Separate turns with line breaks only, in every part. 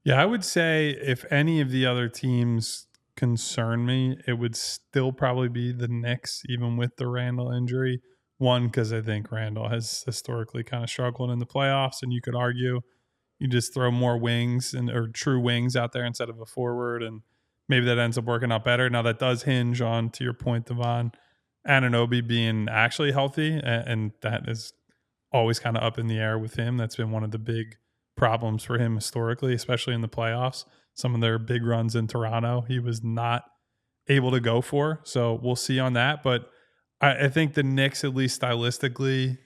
Yeah, I would say if any of the other teams concern me, it would still probably be the Knicks, even with the Randall injury. One, because I think Randall has historically kind of struggled in the playoffs, and you could argue you just throw more wings or true wings out there instead of a forward, and maybe that ends up working out better. Now that does hinge on, to your point, Devon, Anunoby being actually healthy, and that is always kind of up in the air with him. That's been one of the big problems for him historically, especially in the playoffs. Some of their big runs in Toronto, he was not able to go for. So we'll see on that. But I think the Knicks, at least stylistically,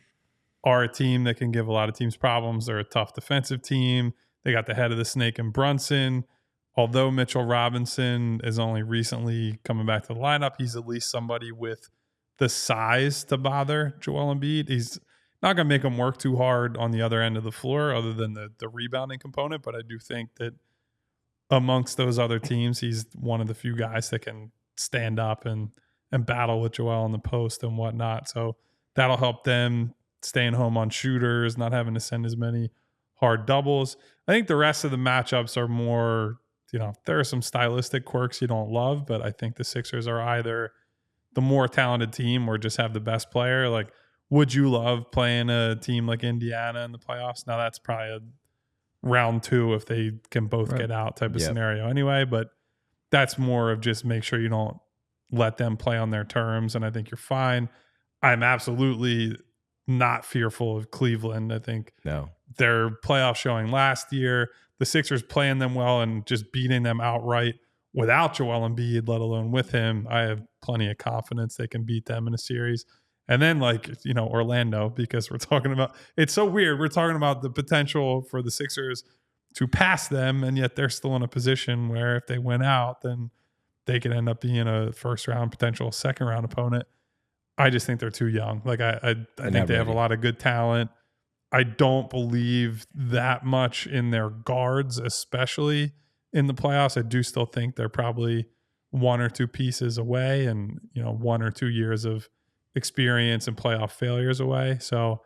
are a team that can give a lot of teams problems. They're a tough defensive team. They got the head of the snake in Brunson. Although Mitchell Robinson is only recently coming back to the lineup, he's at least somebody with the size to bother Joel Embiid. He's not going to make him work too hard on the other end of the floor other than the rebounding component, but I do think that amongst those other teams, he's one of the few guys that can stand up and battle with Joel in the post and whatnot. So that'll help them staying home on shooters, not having to send as many hard doubles. I think the rest of the matchups are more, there are some stylistic quirks you don't love, but I think the Sixers are either the more talented team or just have the best player. Like, would you love playing a team like Indiana in the playoffs? Now that's probably a round 2 if they can both get out type of scenario anyway, but that's more of just make sure you don't let them play on their terms, and I think you're fine. I'm absolutely not fearful of Cleveland. I think their playoff showing last year, the Sixers playing them well and just beating them outright without Joel Embiid, let alone with him, I have plenty of confidence they can beat them in a series. And then Orlando, because we're talking about, it's so weird. We're talking about the potential for the Sixers to pass them, and yet they're still in a position where if they win out, then they could end up being a first round, potential second round opponent. I just think they're too young. Like I think they have a lot of good talent. I don't believe that much in their guards, especially in the playoffs. I do still think they're probably 1 or 2 pieces away, and 1 or 2 years of experience and playoff failures away. So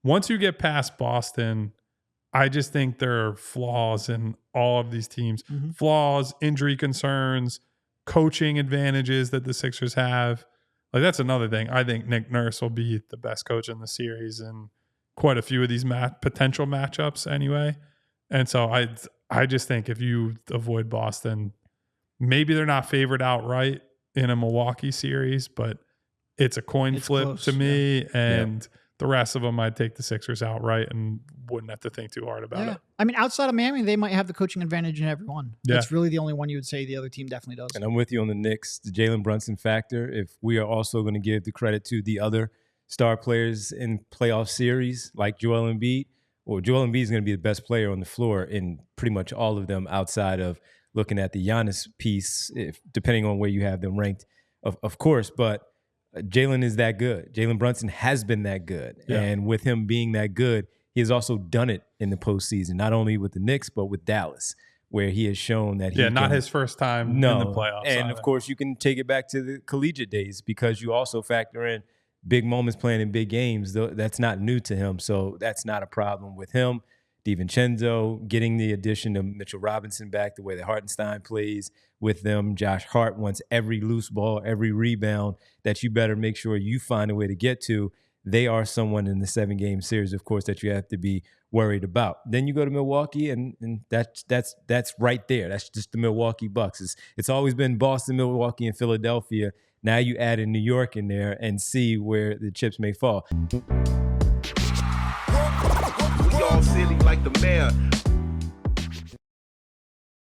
once you get past Boston, I just think there are flaws in all of these teams. Mm-hmm. Flaws, injury concerns, coaching advantages that the Sixers have. Like, that's another thing. I think Nick Nurse will be the best coach in the series in quite a few of these potential matchups anyway. And so I just think if you avoid Boston, maybe they're not favored outright in a Milwaukee series, but it's a coin flip close to me, and the rest of them I'd take the Sixers outright and wouldn't have to think too hard about it.
I mean, outside of Miami, they might have the coaching advantage in every one. That's really the only one you would say the other team definitely does.
And I'm with you on the Knicks, the Jalen Brunson factor. If we are also going to give the credit to the other star players in playoff series like Joel Embiid, or Joel Embiid is going to be the best player on the floor in pretty much all of them outside of looking at the Giannis piece, depending on where you have them ranked, of course, but Jalen is that good. Jalen Brunson has been that good. Yeah. And with him being that good, he has also done it in the postseason, not only with the Knicks, but with Dallas, where he has shown that he
not his first time in the playoffs.
And
either.
Of course, you can take it back to the collegiate days because you also factor in big moments playing in big games. That's not new to him, so that's not a problem with him. DiVincenzo, getting the addition of Mitchell Robinson back, the way that Hartenstein plays with them. Josh Hart wants every loose ball, every rebound that you better make sure you find a way to get to. They are someone in the 7-game series, of course, that you have to be worried about. Then you go to Milwaukee, and that's right there. That's just the Milwaukee Bucks. It's always been Boston, Milwaukee, and Philadelphia. Now you add in New York in there and see where the chips may fall.
All silly like the mayor.